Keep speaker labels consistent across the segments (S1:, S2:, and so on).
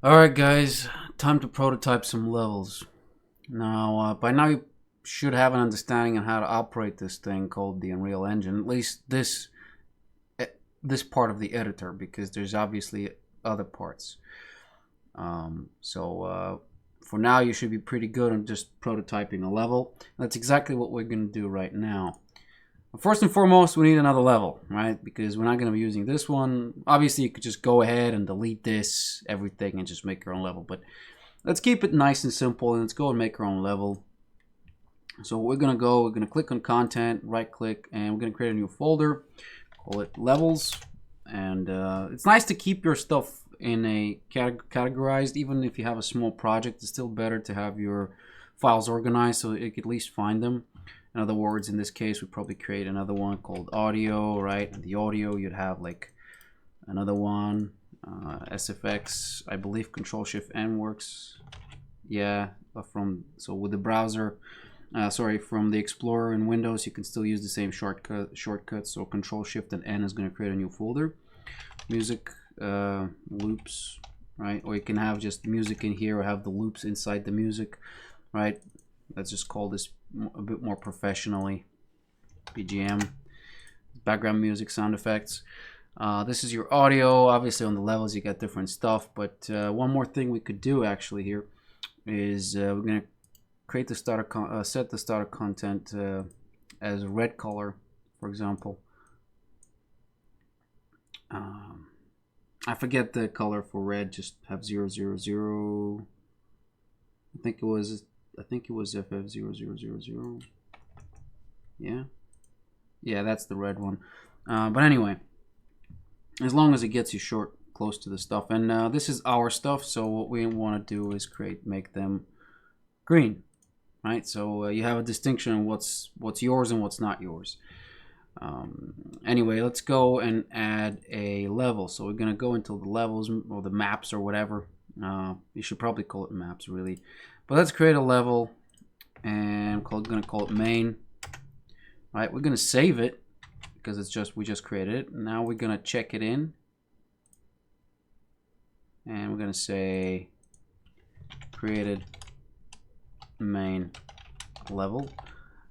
S1: Alright guys, time to prototype some levels. Now, by now you should have an understanding on how to operate this thing called the Unreal Engine, at least this part of the editor, because there's obviously other parts. For now you should be pretty good on just prototyping a level. That's exactly what we're going to do right now. First and foremost, we need another level, right? Because we're not going to be using this one. Obviously, you could just go ahead and delete this, everything, and just make your own level. But let's keep it nice and simple, and let's go and make our own level. So we're going to click on Content, right-click, and we're going to create a new folder. Call it Levels. And it's nice to keep your stuff in a categorized. Even if you have a small project, it's still better to have your files organized so you can at least find them. In other words, in this case, we'd probably create another one called audio, right? And the audio, you'd have like another one, SFX, I believe Control-Shift-N works. Yeah, so with the browser, from the Explorer in Windows, you can still use the same shortcuts. So Control-Shift and N is going to create a new folder. Music, loops, right? Or you can have just music in here or have the loops inside the music, right? Let's just call this a bit more professionally. BGM, background music, sound effects. This is your audio. Obviously on the levels you got different stuff, but one more thing we could do actually here is we're going to create the starter set the starter content as a red color, for example. I forget the color for red, just have 000. I think it was FF0000. Yeah, that's the red one. But anyway, as long as it gets you close to the stuff, and this is our stuff. So what we want to do is make them green, right? So you have a distinction on what's yours and what's not yours. Anyway, let's go and add a level. So we're gonna go into the levels or the maps or whatever. You should probably call it maps, really. But let's create a level, and I'm gonna call it main. Right, we're gonna save it because we just created it. Now we're gonna check it in, and we're gonna say created main level.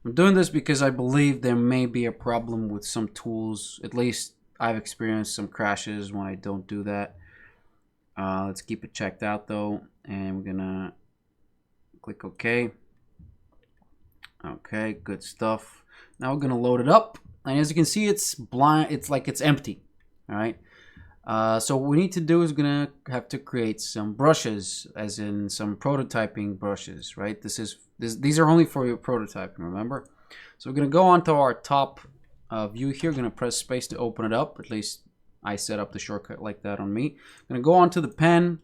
S1: I'm doing this because I believe there may be a problem with some tools. At least I've experienced some crashes when I don't do that. Let's keep it checked out though, and we're gonna click OK. Okay, good stuff. Now we're gonna load it up, and as you can see, it's blind. It's like it's empty. All right. So what we need to do is gonna have to create some brushes, as in some prototyping brushes, right? These are only for your prototyping, remember? So we're gonna go onto our top view here. We're gonna press space to open it up. At least I set up the shortcut like that on me. I'm gonna go onto the pen,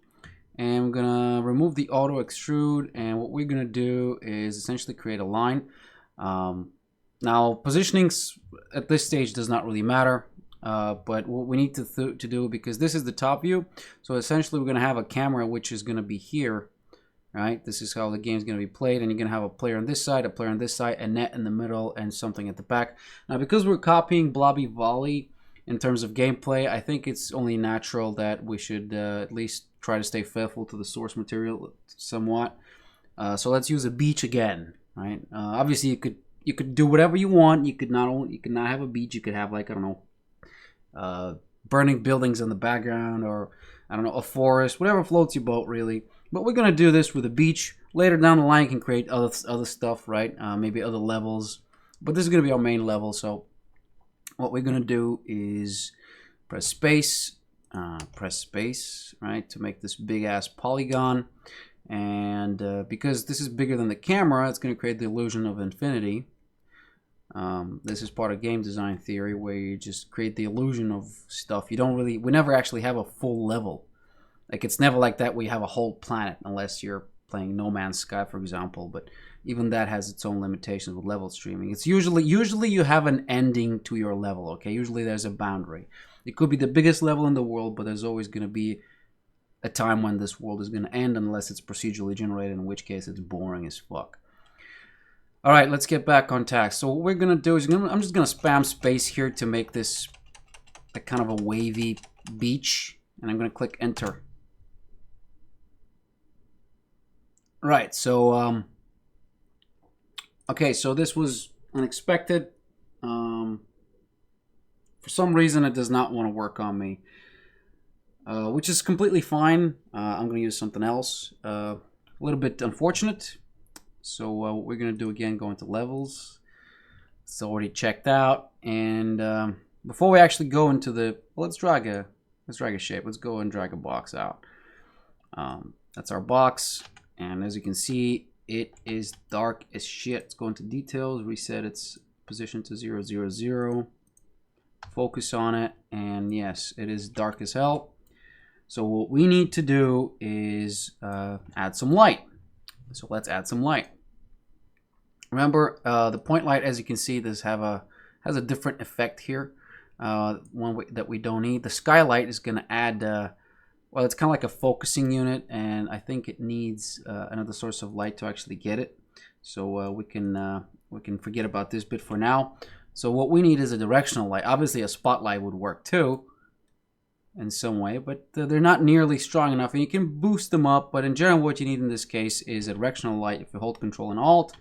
S1: and we're gonna remove the auto extrude, and what we're gonna do is essentially create a line. Now positioning at this stage does not really matter, but what we need to do, because this is the top view, so essentially we're gonna have a camera which is gonna be here, right? This is how the game's gonna be played, and you're gonna have a player on this side, a player on this side, a net in the middle, and something at the back. Now because we're copying Blobby Volley in terms of gameplay, I think it's only natural that we should at least try to stay faithful to the source material somewhat. So let's use a beach again, right? Obviously you could do whatever you want. You could not have a beach. You could have, like, I don't know, burning buildings in the background, or I don't know, a forest, whatever floats your boat really. But we're gonna do this with a beach. Later down the line you can create other stuff, right? Maybe other levels, but this is gonna be our main level. So what we're gonna do is press space, right, to make this big ass polygon. And because this is bigger than the camera, it's going to create the illusion of infinity. This is part of game design theory, where you just create the illusion of stuff. We never actually have a full level. Like, it's never like that we have a whole planet, unless you're playing No Man's Sky, for example. But even that has its own limitations with level streaming. It's usually you have an ending to your level, okay? Usually there's a boundary. It could be the biggest level in the world, but there's always going to be a time when this world is going to end, unless it's procedurally generated, in which case it's boring as fuck. All right, let's get back on task. So what we're going to do is I'm just going to spam space here to make this a kind of a wavy beach, and I'm going to click enter. Right. So okay. So this was unexpected. For some reason, it does not want to work on me, which is completely fine. I'm going to use something else. A little bit unfortunate. So what we're going to do again, go into levels. It's already checked out. And before we actually go into the, well, let's drag a shape. Let's go and drag a box out. That's our box. And as you can see, it is dark as shit. Let's go into details, reset its position to 0, 0, 0. Focus on it, and yes, it is dark as hell. So what we need to do is add some light. So let's add some light. Remember, the point light, as you can see, has a different effect here. One that we don't need. The skylight is going to add, well, it's kind of like a focusing unit, and I think it needs another source of light to actually get it. So we can forget about this bit for now. So what we need is a directional light. Obviously, a spotlight would work too in some way, but they're not nearly strong enough. And you can boost them up, but in general, what you need in this case is a directional light. If you hold Control and Alt,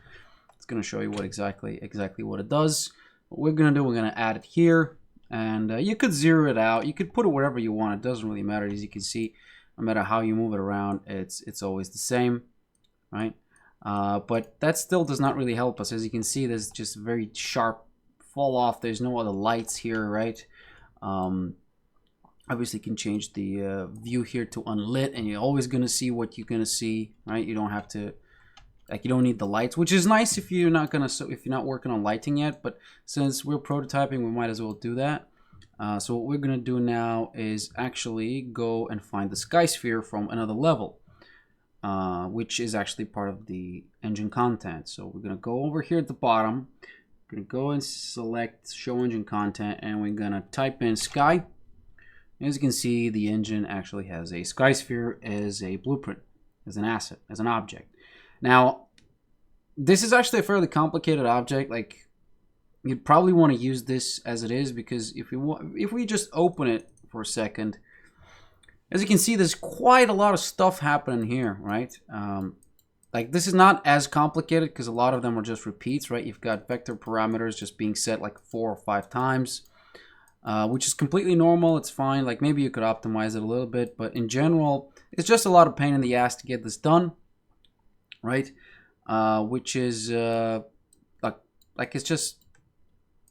S1: it's going to show you what exactly what it does. What we're going to do, we're going to add it here, and you could zero it out. You could put it wherever you want. It doesn't really matter. As you can see, no matter how you move it around, it's always the same, right? But that still does not really help us. As you can see, there's just very sharp fall off. There's no other lights here, right? Obviously you can change the view here to unlit, and you're always going to see what you're going to see, right? You don't have to, like, you don't need the lights, which is nice if you're not working on lighting yet, but since we're prototyping, we might as well do that. So what we're going to do now is actually go and find the sky sphere from another level, which is actually part of the engine content. So we're going to go over here at the bottom. We're going to go and select show engine content, and we're going to type in sky. As you can see, the engine actually has a sky sphere as a blueprint, as an asset, as an object. Now, this is actually a fairly complicated object. Like, you'd probably want to use this as it is, because if we just open it for a second, as you can see, there's quite a lot of stuff happening here, right? Like, this is not as complicated because a lot of them are just repeats, right? You've got vector parameters just being set like 4 or 5 times, which is completely normal. It's fine. Like, maybe you could optimize it a little bit, but in general, it's just a lot of pain in the ass to get this done, right? Which is like it's just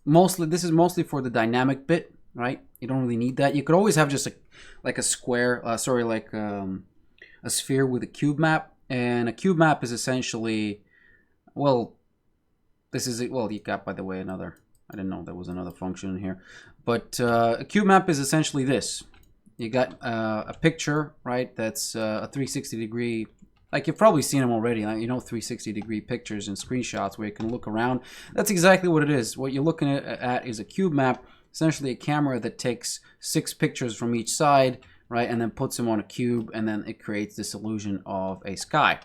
S1: mostly, this is mostly for the dynamic bit, right? You don't really need that. You could always have just a square, a sphere with a cube map. And a cube map is essentially, well, you got, by the way, another, I didn't know there was another function in here. But a cube map is essentially this. You got a picture, right, that's a 360 degree, like you've probably seen them already, you know, 360 degree pictures and screenshots where you can look around. That's exactly what it is. What you're looking at is a cube map, essentially a camera that takes 6 pictures from each side, right, and then puts them on a cube, and then it creates this illusion of a sky.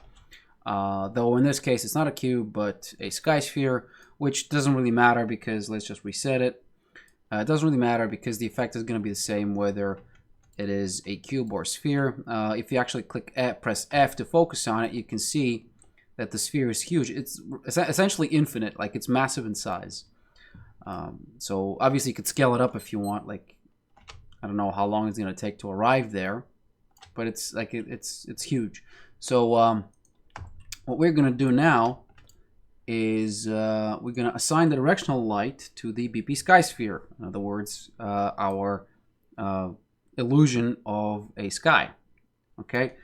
S1: Though in this case, it's not a cube, but a sky sphere, which doesn't really matter because let's just reset it. It doesn't really matter because the effect is going to be the same whether it is a cube or sphere. If you actually press F to focus on it, you can see that the sphere is huge. It's essentially infinite, like it's massive in size. So obviously you could scale it up if you want, like, I don't know how long it's going to take to arrive there, but it's like it's huge. So what we're going to do now is we're going to assign the directional light to the BP sky sphere. In other words, our illusion of a sky. Okay,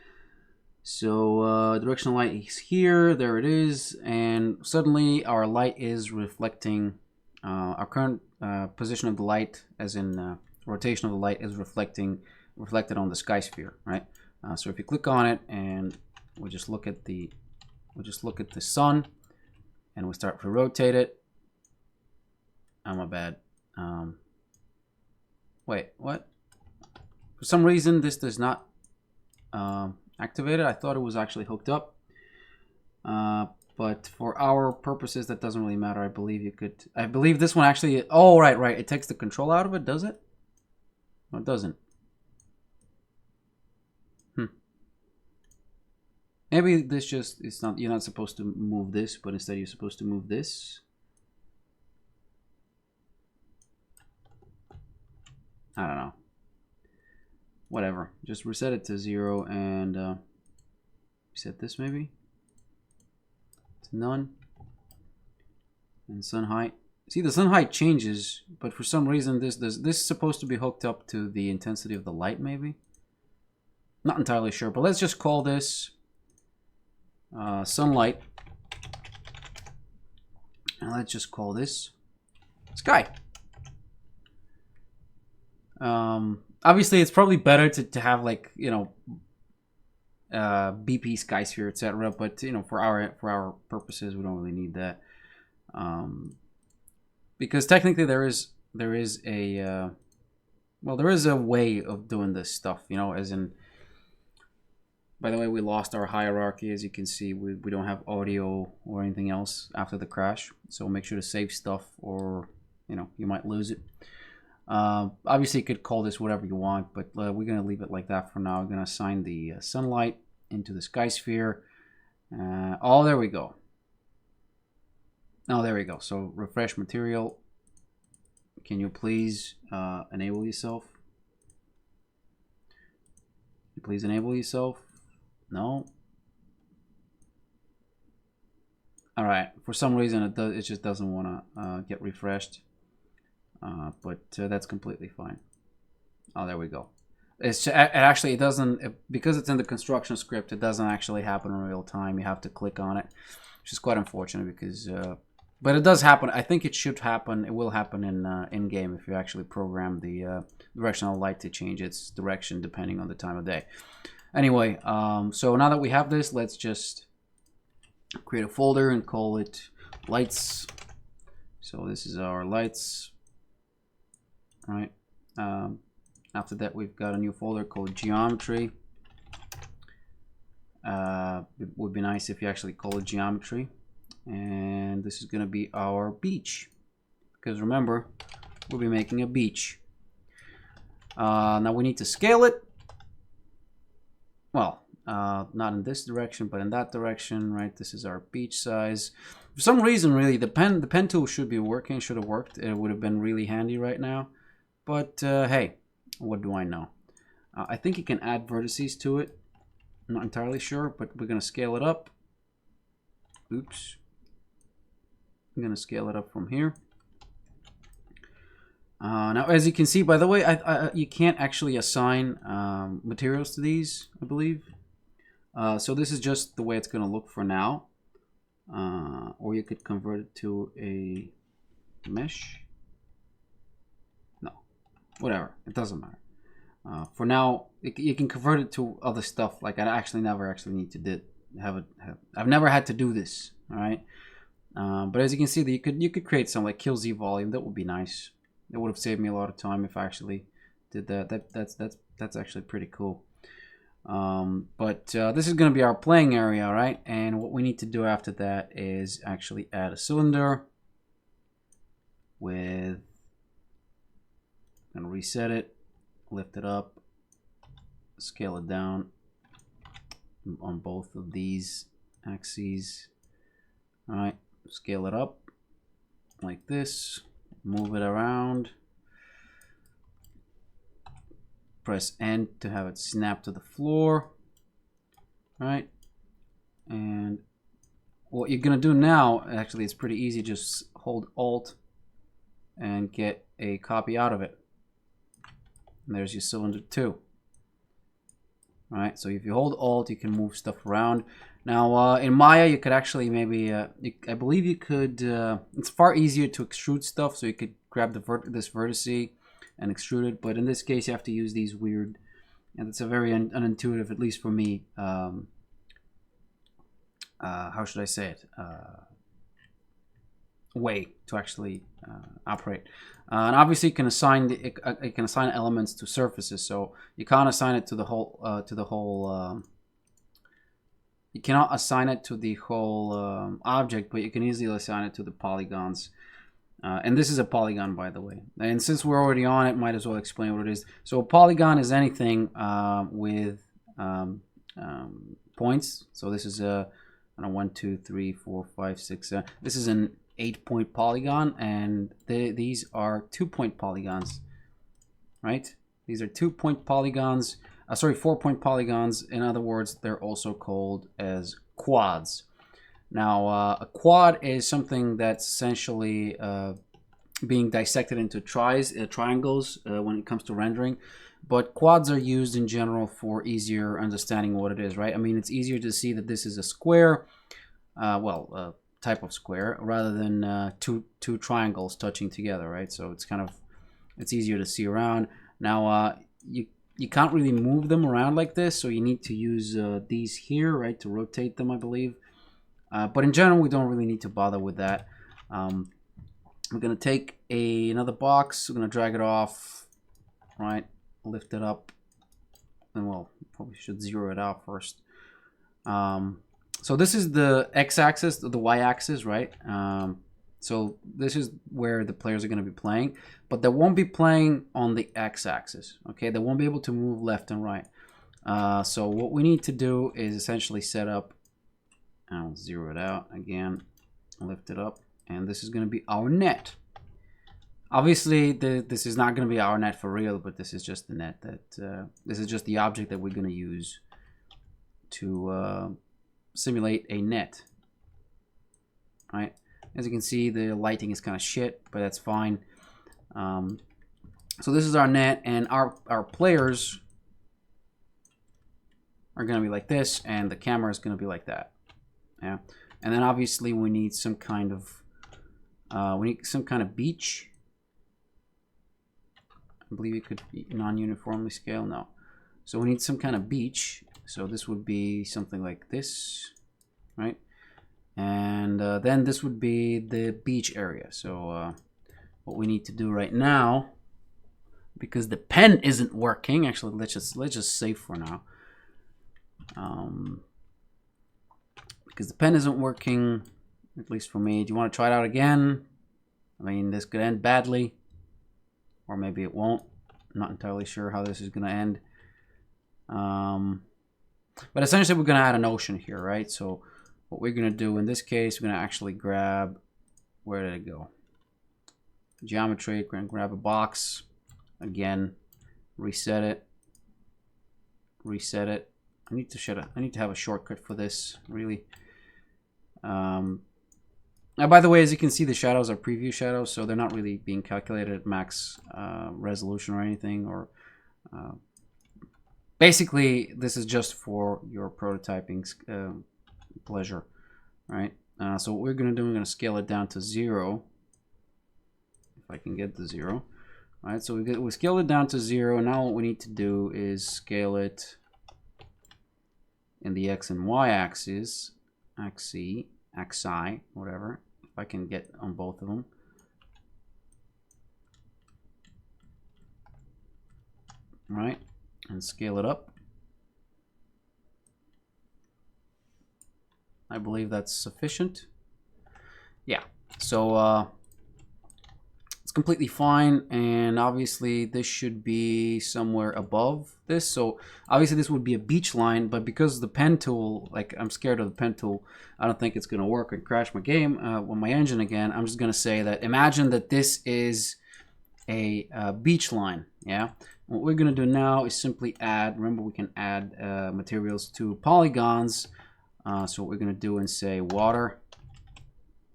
S1: so directional light is here. There it is, and suddenly our light is reflecting our current position of the light, as in rotation of the light, is reflected on the sky sphere, right? So if you click on it and we just look at the sun, and we start to rotate it. Oh, my bad. Wait, what? For some reason, this does not activate it. I thought it was actually hooked up. But for our purposes, that doesn't really matter. I believe you could. I believe this one actually. Oh, right. It takes the control out of it, does it? No, it doesn't. Maybe this just, it's not, you're not supposed to move this, but instead you're supposed to move this. I don't know. Whatever. Just reset it to 0 and set this maybe. It's none. And sun height. See, the sun height changes, but for some reason this is supposed to be hooked up to the intensity of the light maybe. Not entirely sure, but let's just call this sunlight. And let's just call this sky. Obviously, it's probably better to have, like, you know, BP sky sphere, etc. But you know, for our purposes, we don't really need that, because technically there is a well, there is a way of doing this stuff. You know, as in. By the way, we lost our hierarchy. As you can see, we don't have audio or anything else after the crash. So make sure to save stuff, or you know, you might lose it. Obviously, you could call this whatever you want, but we're going to leave it like that for now. We're going to assign the sunlight into the sky sphere. Oh, there we go. Oh, there we go. So refresh material. Can you please enable yourself? Please enable yourself. No. All right. For some reason, it just doesn't want to get refreshed. But that's completely fine. Oh, there we go. It's actually, it doesn't, because it's in the construction script, it doesn't actually happen in real time. You have to click on it, which is quite unfortunate because, but it does happen. I think it should happen. It will happen in game if you actually program the directional light to change its direction depending on the time of day. Anyway, so now that we have this, let's just create a folder and call it lights. So this is our lights. All right. After that, we've got a new folder called geometry. It would be nice if you actually call it geometry. And this is going to be our beach, because remember, we'll be making a beach. Now we need to scale it. Well, not in this direction, but in that direction, right? This is our beach size. For some reason, really, the pen tool should be working. Should have worked. It would have been really handy right now. But hey, what do I know? I think you can add vertices to it. I'm not entirely sure, but we're going to scale it up. Oops. I'm going to scale it up from here. Now, as you can see, by the way, you can't actually assign materials to these, I believe. So this is just the way it's going to look for now. Or you could convert it to a mesh. No, whatever. It doesn't matter. For now, you can convert it to other stuff. Like, I actually never need to I've never had to do this. All right. But as you can see, you could create some like kill Z volume. That would be nice. It would have saved me a lot of time if I actually did that. That's actually pretty cool. But this is going to be our playing area, right? And what we need to do after that is actually add a cylinder with, and reset it, lift it up, scale it down on both of these axes. All right, scale it up like this. Move it around. Press N to have it snap to the floor. Right? And what you're going to do now, actually, it's pretty easy. Just hold Alt and get a copy out of it. And there's your cylinder 2. Right? So if you hold Alt, you can move stuff around. Now, in Maya, you could actually maybe, I believe you could, it's far easier to extrude stuff, so you could grab this vertice and extrude it, but in this case, you have to use these weird, and it's a very unintuitive, at least for me, how should I say it, way to actually operate. And obviously, you can assign elements to surfaces, so you can't assign it to the whole, you cannot assign it to the whole object, but you can easily assign it to the polygons. And this is a polygon, by the way. And since we're already on it, might as well explain what it is. So a polygon is anything with points. So this is a, I don't know, 1, 2, 3, 4, 5, 6, 7. This is an 8-point polygon, and these are 2-point polygons, right? These are 2-point polygons. Sorry, 4-point polygons. In other words, they're also called as quads. Now, a quad is something that's essentially being dissected into triangles when it comes to rendering. But quads are used in general for easier understanding what it is, right? I mean, it's easier to see that this is a square, type of square, rather than two triangles touching together, right? So it's easier to see around. Now, you can't really move them around like this, so you need to use these here, right, to rotate them, I believe. But in general, we don't really need to bother with that. We're going to take another box. We're going to drag it off, right, lift it up, and well, probably should zero it out first. So this is the x-axis, the y-axis, right? So this is where the players are going to be playing, but they won't be playing on the x-axis, okay? They won't be able to move left and right. So what we need to do is essentially set up, I'll zero it out again, lift it up, and this is going to be our net. Obviously, this is not going to be our net for real, but this is just the net that, this is just the object that we're going to use to simulate a net, right? As you can see, the lighting is kind of shit, but that's fine. So this is our net, and our players are going to be like this, and the camera is going to be like that. Yeah, and then obviously we need some kind of beach. I believe it could be non-uniformly scale. No, so we need some kind of beach. So this would be something like this, right? And then this would be the beach area. So what we need to do right now, because the pen isn't working, actually let's just save for now. Because the pen isn't working, at least for me. Do you want to try it out again? I mean, this could end badly, or maybe it won't. I'm not entirely sure how this is going to end. But essentially, we're going to add an ocean here, right? So what we're going to do in this case, we're going to actually grab, where did it go? Geometry, we're going to grab a box, again, reset it. I need to have a shortcut for this, really. Now, by the way, as you can see, the shadows are preview shadows, so they're not really being calculated at max resolution or anything. Or basically, this is just for your prototyping pleasure, right? So what we're going to do, we're going to scale it down to 0. If I can get to 0. All right, so we scaled it down to 0. Now what we need to do is scale it in the x and y axis, axi, whatever. If I can get on both of them. All right, and scale it up. I believe that's sufficient. Yeah, so it's completely fine, and obviously this should be somewhere above this. So obviously this would be a beach line, but because the pen tool, like, I'm scared of the pen tool, I don't think it's going to work and crash my game with my engine again. I'm just going to say that imagine that this is a beach line. Yeah, what we're going to do now is simply add, remember we can add materials to polygons. So what we're going to do is say water.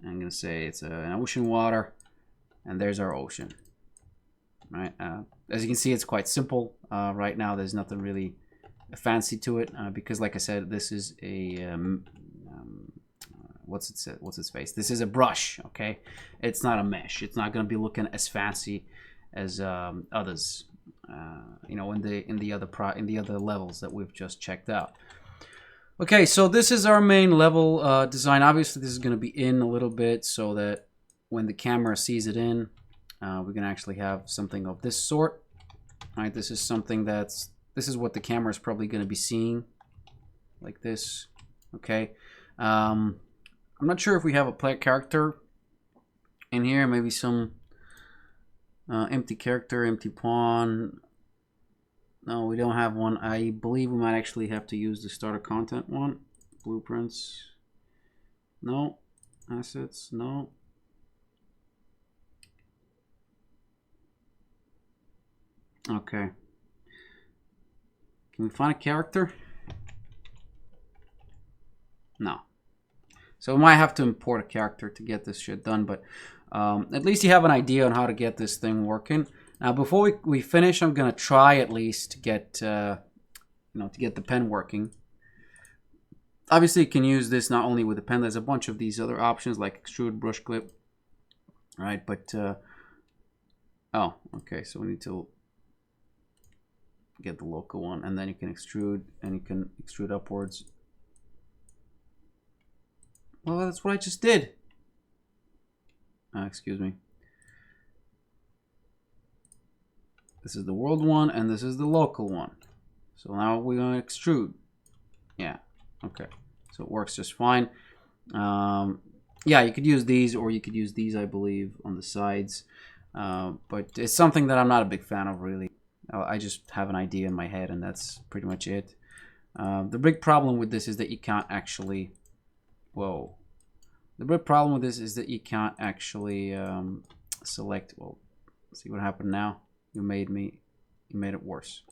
S1: I'm going to say it's an ocean water. And there's our ocean, right? As you can see, it's quite simple. Right now, there's nothing really fancy to it because, like I said, this is a what's its face? This is a brush, okay? It's not a mesh. It's not going to be looking as fancy as others, you know, in the other levels that we've just checked out. Okay, so this is our main level design. Obviously, this is going to be in a little bit so that when the camera sees it in, we're gonna actually have something of this sort. All right, this is something this is what the camera is probably gonna be seeing, like this. Okay, I'm not sure if we have a player character in here. Maybe some empty character, empty pawn. No, we don't have one. I believe we might actually have to use the starter content one. Blueprints. No. Assets. No. Okay. Can we find a character? No. So we might have to import a character to get this shit done, but at least you have an idea on how to get this thing working. Now, before we finish, I'm gonna try at least to get to get the pen working. Obviously, you can use this not only with the pen. There's a bunch of these other options like extrude, brush clip, right? But oh, okay. So we need to get the local one, and then you can extrude, and you can extrude upwards. Well, that's what I just did. Excuse me. This is the world one, and this is the local one. So now we're going to extrude. Yeah, okay. So it works just fine. Yeah, you could use these, or you could use these, I believe, on the sides. But it's something that I'm not a big fan of, really. I just have an idea in my head, and that's pretty much it. The big problem with this is that you can't actually... Whoa. The big problem with this is that you can't actually select... Well, see what happened now? You made it worse.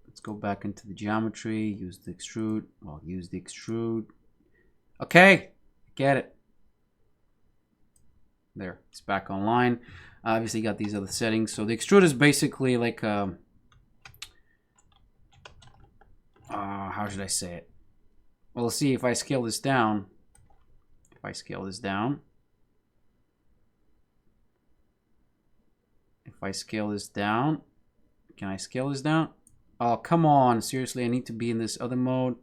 S1: Let's go back into the geometry, use the extrude. Well, use the extrude. Okay, get it. There, it's back online. Obviously, you got these other settings. So the extrude is basically like how should I say it? Well, let's see if I scale this down. If I scale this down. If I scale this down. Can I scale this down? Oh, come on. Seriously, I need to be in this other mode.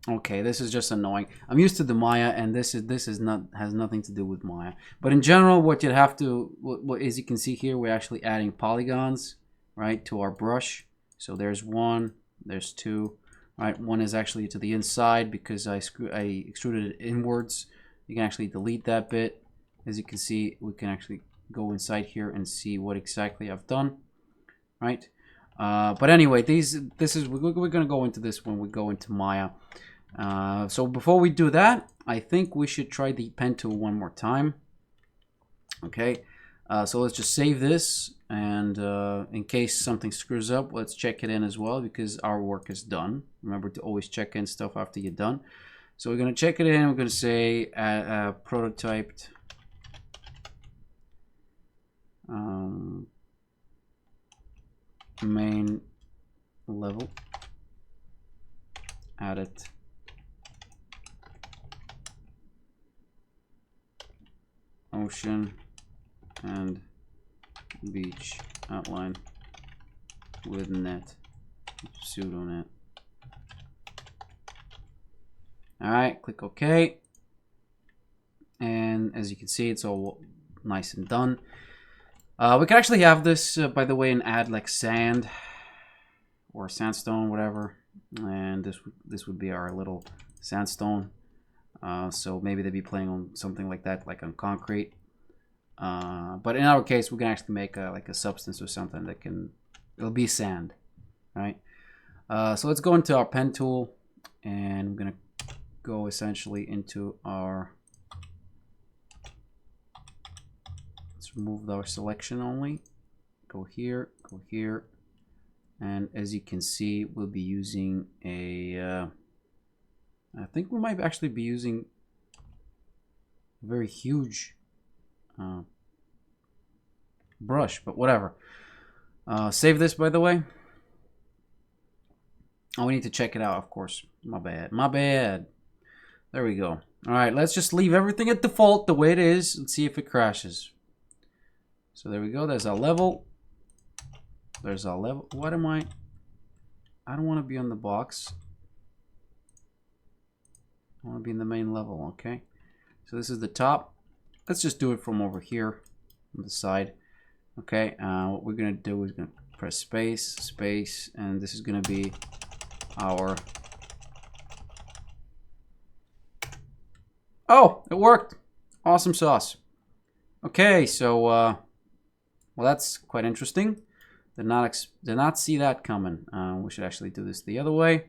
S1: Okay, this is just annoying. I'm used to the Maya, and this has nothing to do with Maya. But in general, what you'd have to, as you can see here, we're actually adding polygons, right, to our brush. So there's one, there's two, right. One is actually to the inside because I extruded it inwards. You can actually delete that bit. As you can see, we can actually go inside here and see what exactly I've done, right. But anyway, we're going to go into this when we go into Maya. So before we do that, I think we should try the pen tool one more time. Okay, so let's just save this, and in case something screws up, let's check it in as well, because our work is done. Remember to always check in stuff after you're done. So we're going to check it in. We're going to say prototyped main level, added ocean and beach outline with net, pseudo net. All right, click OK. And as you can see, it's all nice and done. We can actually have this, by the way, and add like sand or sandstone, whatever. And this would be our little sandstone. So maybe they'd be playing on something like that, like on concrete. But in our case, we can actually make like a substance or something that it'll be sand, right? So let's go into our pen tool, and I'm gonna go essentially into our, let's remove our selection only, go here, and as you can see, we'll be using a I think we might actually be using a very huge brush, but whatever. Save this, by the way. Oh, we need to check it out, of course. My bad. There we go. All right, let's just leave everything at default the way it is and see if it crashes. So there we go. There's our level. There's our level. What am I don't want to be on the box. I want to be in the main level, okay? So this is the top. Let's just do it from over here on the side. Okay, what we're going to do is going to press space, and this is going to be our... Oh, it worked. Awesome sauce. Okay, so well, that's quite interesting. Did not see that coming. We should actually do this the other way.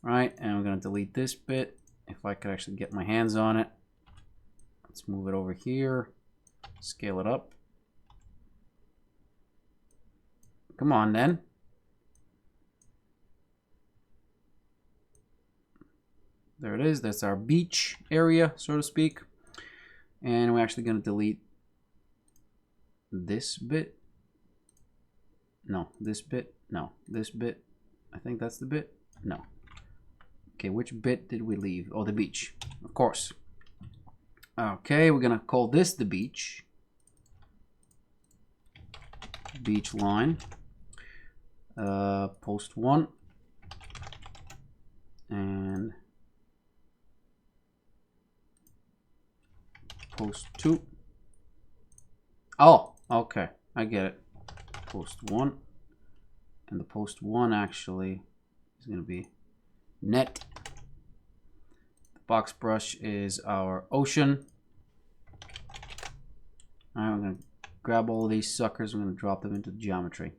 S1: All right, and I'm gonna delete this bit if I could actually get my hands on it. Let's move it over here, scale it up. Come on then. There it is. That's our beach area, so to speak. And we're actually going to delete this bit. No, this bit. No, this bit. I think that's the bit. No. Okay, which bit did we leave? Oh, the beach. Of course. Okay, we're going to call this the beach. Beach line. Post 1. And post 2. Oh, okay. I get it. Post 1. And the post 1 actually is going to be net. The box brush is our ocean. Alright, we're going to grab all of these suckers. We're going to drop them into the geometry.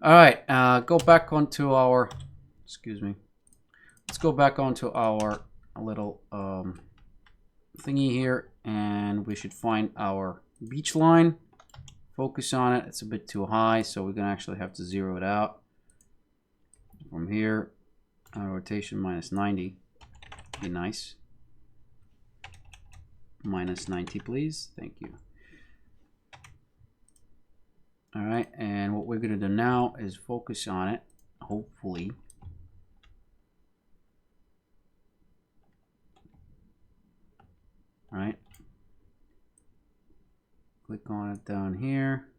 S1: Alright, go back onto our, excuse me. Let's go back onto our little thingy here, and we should find our beach line. Focus on it. It's a bit too high, so we're going to actually have to zero it out. From here, rotation minus 90. Be nice. Minus 90, please. Thank you. Alright, and what we're going to do now is focus on it, hopefully. Alright. Click on it down here.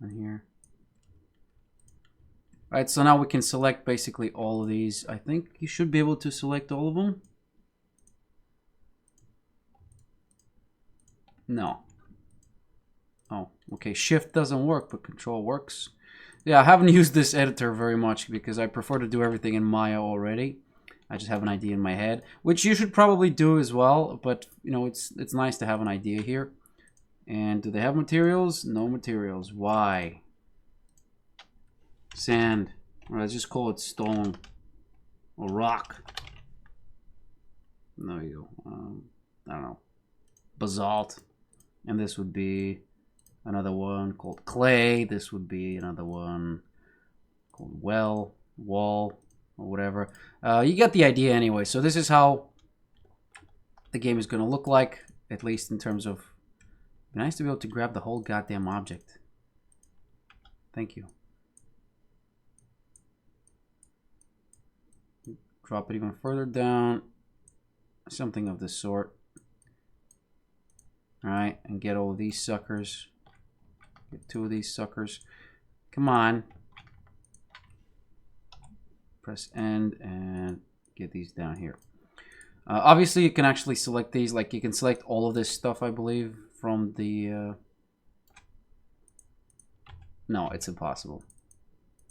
S1: Down here. Alright, so now we can select basically all of these. I think you should be able to select all of them. No. Oh, okay. Shift doesn't work, but Control works. Yeah, I haven't used this editor very much because I prefer to do everything in Maya already. I just have an idea in my head, which you should probably do as well. But you know, it's nice to have an idea here. And do they have materials? No materials. Why? Sand. Or let's just call it stone or rock. There you go. I don't know. Basalt. And this would be another one called clay. This would be another one called wall, or whatever. You get the idea anyway. So this is how the game is going to look like, at least in terms of... It'd be nice to be able to grab the whole goddamn object. Thank you. Drop it even further down. Something of this sort. Alright, and get all of these suckers. Get 2 of these suckers. Come on. Press end and get these down here. Obviously, you can actually select these. Like, you can select all of this stuff, I believe, from the... No, it's impossible.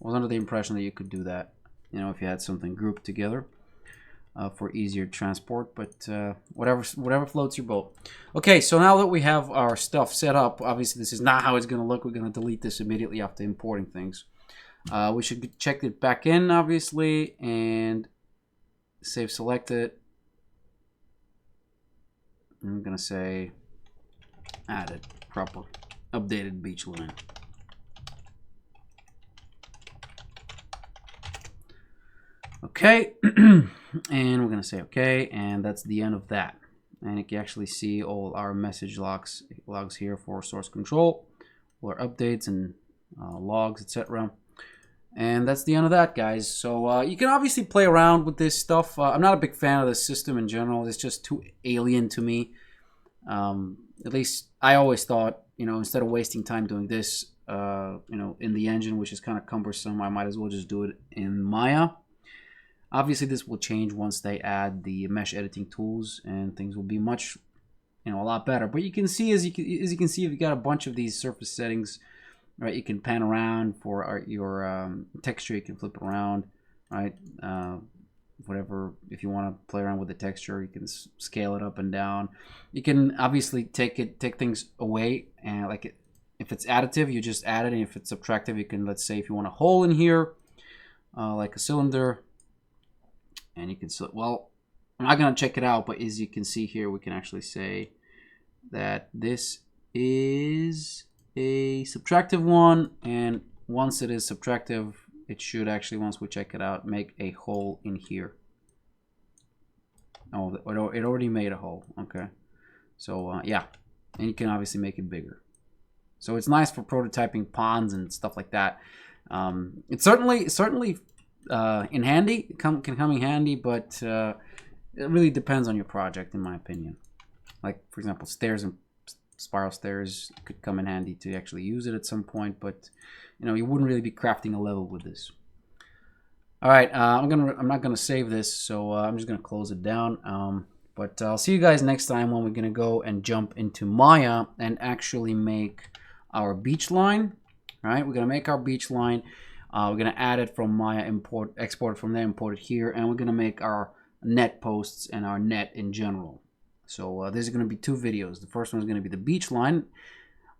S1: I was under the impression that you could do that, you know, if you had something grouped together. For easier transport, but whatever floats your boat. Okay, so now that we have our stuff set up, obviously this is not how it's going to look. We're going to delete this immediately after importing things. We should check it back in, obviously, and save selected. I'm going to say added, proper, updated beach line. Okay, and we're going to say okay, and that's the end of that. And you can actually see all our message logs here for source control, all our updates and logs, etc. And that's the end of that, guys. So you can obviously play around with this stuff. I'm not a big fan of this system in general. It's just too alien to me. At least I always thought, you know, instead of wasting time doing this, you know, in the engine, which is kind of cumbersome, I might as well just do it in Maya. Obviously, this will change once they add the mesh editing tools, and things will be much, you know, a lot better. But you can see, as you can see, if you got a bunch of these surface settings, right? You can pan around for your texture. You can flip it around, right? whatever. If you want to play around with the texture, you can scale it up and down. You can obviously take things away, and like if it's additive, you just add it, and if it's subtractive, you can, let's say if you want a hole in here, like a cylinder, and you can, well, I'm not gonna check it out, but as you can see here, we can actually say that this is a subtractive one, and once it is subtractive, it should actually, once we check it out, make a hole in here. Oh, it already made a hole. Okay, so yeah, and you can obviously make it bigger. So it's nice for prototyping ponds and stuff like that. It's certainly in handy. Can come in handy, but it really depends on your project, in my opinion. Like, for example, stairs and spiral stairs could come in handy to actually use it at some point, but you know, you wouldn't really be crafting a level with this. All right, I'm not gonna save this, so I'm just gonna close it down. But I'll see you guys next time when we're gonna go and jump into Maya and actually make our beach line. All right, we're gonna make our beach line. We're gonna add it from Maya, export from there, import it here, and we're gonna make our net posts and our net in general. So there's going to be two videos. The first one is going to be the beach line.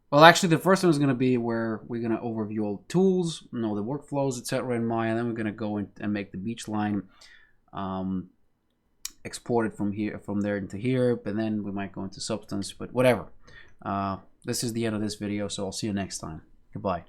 S1: Well, actually, the first one is going to be where we're going to overview all the tools, the workflows, etc. in Maya. And then we're going to go in and make the beach line, export it from there into here. But then we might go into Substance, but whatever. This is the end of this video, so I'll see you next time. Goodbye.